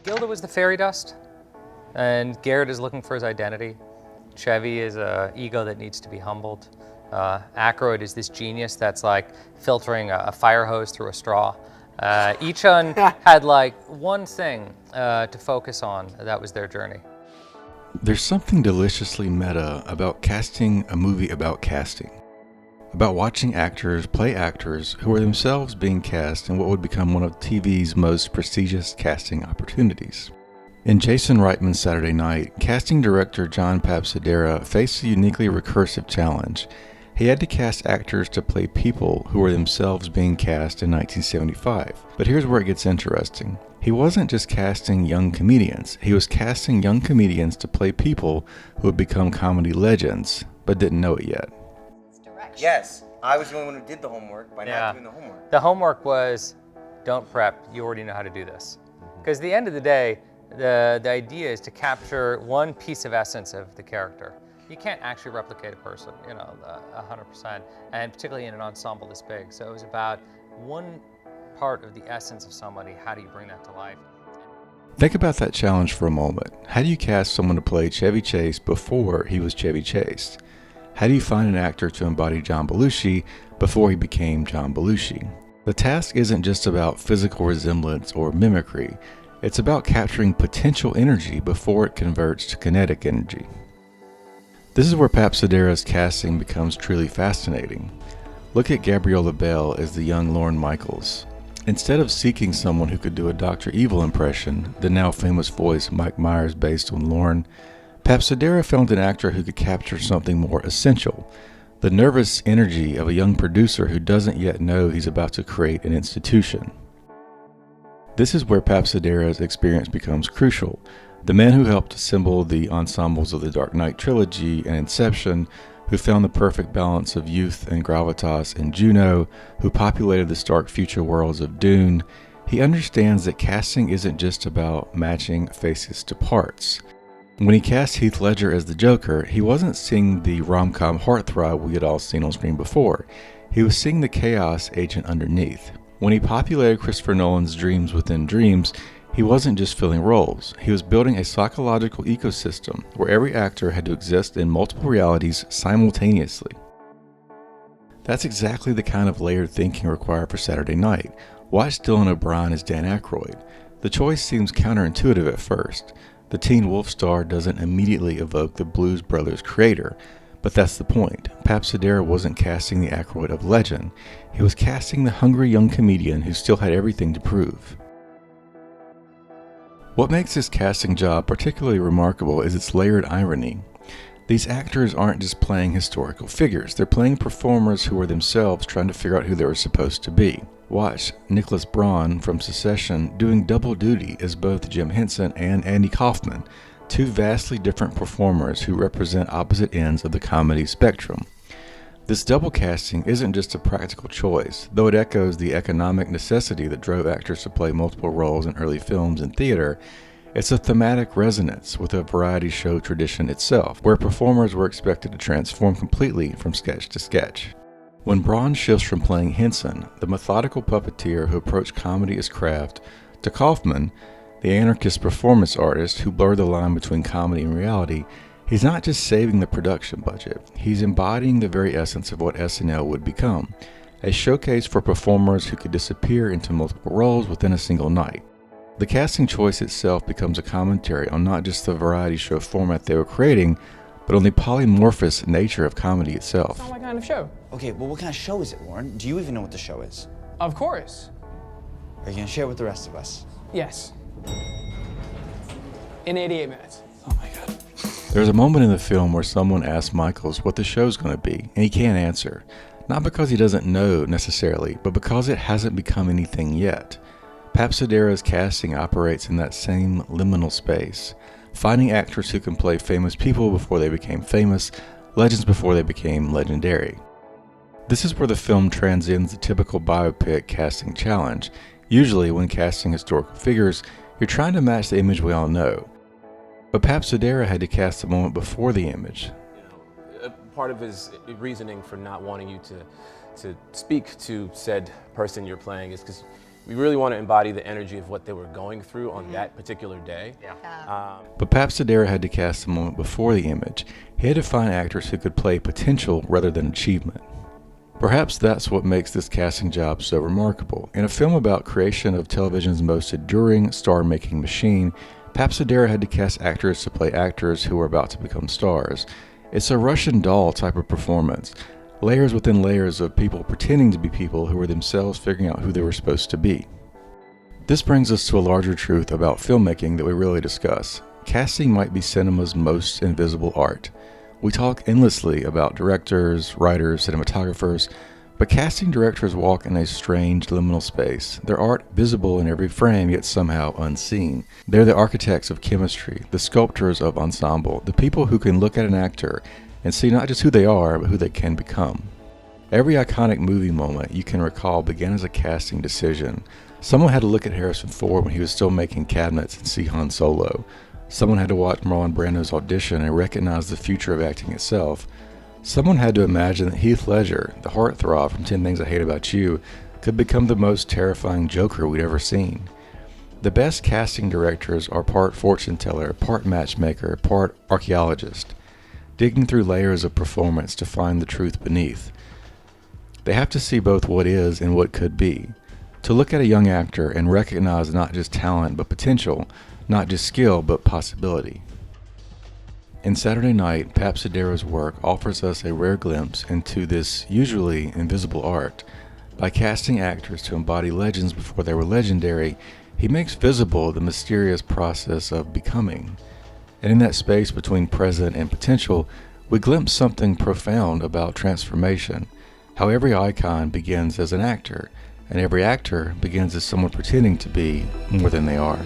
Gilda was the fairy dust, and Garrett is looking for his identity. Chevy is an ego that needs to be humbled. Aykroyd is this genius that's like filtering a fire hose through a straw. Each one had like one thing to focus on. That was their journey. There's something deliciously meta about casting a movie about casting. About watching actors play actors who are themselves being cast in what would become one of TV's most prestigious casting opportunities. In Jason Reitman's Saturday Night, casting director John Papsidera faced a uniquely recursive challenge. He had to cast actors to play people who were themselves being cast in 1975. But here's where it gets interesting. He wasn't just casting young comedians, he was casting young comedians to play people who would become comedy legends, but didn't know it yet. Yes, I was the only one who did the homework by not doing the homework. The homework was, don't prep, you already know how to do this. Because at the end of the day, the idea is to capture one piece of essence of the character. You can't actually replicate a person, 100%, and particularly in an ensemble this big. So it was about one part of the essence of somebody. How do you bring that to life? Think about that challenge for a moment. How do you cast someone to play Chevy Chase before he was Chevy Chase? How do you find an actor to embody John Belushi before he became John Belushi? The task isn't just about physical resemblance or mimicry. It's about capturing potential energy before it converts to kinetic energy. This is where Papsidera's casting becomes truly fascinating. Look at Gabriella Bell as the young Lorne Michaels. Instead of seeking someone who could do a Dr. Evil impression, the now famous voice Mike Myers based on Lorne, Papsidera found an actor who could capture something more essential, the nervous energy of a young producer who doesn't yet know he's about to create an institution. This is where Papsidera's experience becomes crucial. The man who helped assemble the ensembles of the Dark Knight trilogy and Inception, who found the perfect balance of youth and gravitas in Juno, who populated the stark future worlds of Dune, he understands that casting isn't just about matching faces to parts. When he cast Heath Ledger as the Joker, he wasn't seeing the rom-com heartthrob we had all seen on screen before. He was seeing the chaos agent underneath. When he populated Christopher Nolan's Dreams Within Dreams, he wasn't just filling roles. He was building a psychological ecosystem where every actor had to exist in multiple realities simultaneously. That's exactly the kind of layered thinking required for Saturday Night. Watch Dylan O'Brien as Dan Aykroyd. The choice seems counterintuitive at first. The Teen Wolf star doesn't immediately evoke the Blues Brothers creator, but that's the point. Papsidera wasn't casting the Aykroyd of legend. He was casting the hungry young comedian who still had everything to prove. What makes this casting job particularly remarkable is its layered irony. These actors aren't just playing historical figures, they're playing performers who are themselves trying to figure out who they were supposed to be. Watch Nicholas Braun from Succession doing double duty as both Jim Henson and Andy Kaufman, two vastly different performers who represent opposite ends of the comedy spectrum. This double casting isn't just a practical choice, though it echoes the economic necessity that drove actors to play multiple roles in early films and theater. It's a thematic resonance with a variety show tradition itself, where performers were expected to transform completely from sketch to sketch. When Braun shifts from playing Henson, the methodical puppeteer who approached comedy as craft, to Kaufman, the anarchist performance artist who blurred the line between comedy and reality, he's not just saving the production budget, he's embodying the very essence of what SNL would become, a showcase for performers who could disappear into multiple roles within a single night. The casting choice itself becomes a commentary on not just the variety show format they were creating, but on the polymorphous nature of comedy itself. It's not my kind of show. Okay, well, what kind of show is it, Warren? Do you even know what the show is? Of course. Are you gonna share it with the rest of us? Yes. In 88 minutes. Oh my God. There's a moment in the film where someone asks Michaels what the show's going to be, and he can't answer. Not because he doesn't know necessarily, but because it hasn't become anything yet. Papsidera's casting operates in that same liminal space, finding actors who can play famous people before they became famous, legends before they became legendary. This is where the film transcends the typical biopic casting challenge. Usually, when casting historical figures, you're trying to match the image we all know. But Papsidera had to cast the moment before the image. Part of his reasoning for not wanting you to speak to said person you're playing is because we really want to embody the energy of what they were going through on that particular day. But Papsidera had to cast the moment before the image. He had to find actors who could play potential rather than achievement. Perhaps that's what makes this casting job so remarkable. In a film about creation of television's most enduring star-making machine, Papsidera had to cast actors to play actors who were about to become stars. It's a Russian doll type of performance, layers within layers of people pretending to be people who were themselves figuring out who they were supposed to be. This brings us to a larger truth about filmmaking that we really discuss. Casting might be cinema's most invisible art. We talk endlessly about directors, writers, cinematographers, but casting directors walk in a strange liminal space. Their art visible in every frame, yet somehow unseen. They're the architects of chemistry, the sculptors of ensemble, the people who can look at an actor and see not just who they are, but who they can become. Every iconic movie moment you can recall began as a casting decision. Someone had to look at Harrison Ford when he was still making cabinets and see Han Solo. Someone had to watch Marlon Brando's audition and recognize the future of acting itself. Someone had to imagine that Heath Ledger, the heartthrob from 10 Things I Hate About You, could become the most terrifying Joker we'd ever seen. The best casting directors are part fortune teller, part matchmaker, part archaeologist, digging through layers of performance to find the truth beneath. They have to see both what is and what could be, to look at a young actor and recognize not just talent but potential, not just skill but possibility. In Saturday Night, Papsidera's work offers us a rare glimpse into this usually invisible art. By casting actors to embody legends before they were legendary, he makes visible the mysterious process of becoming. And in that space between present and potential, we glimpse something profound about transformation, how every icon begins as an actor, and every actor begins as someone pretending to be more than they are.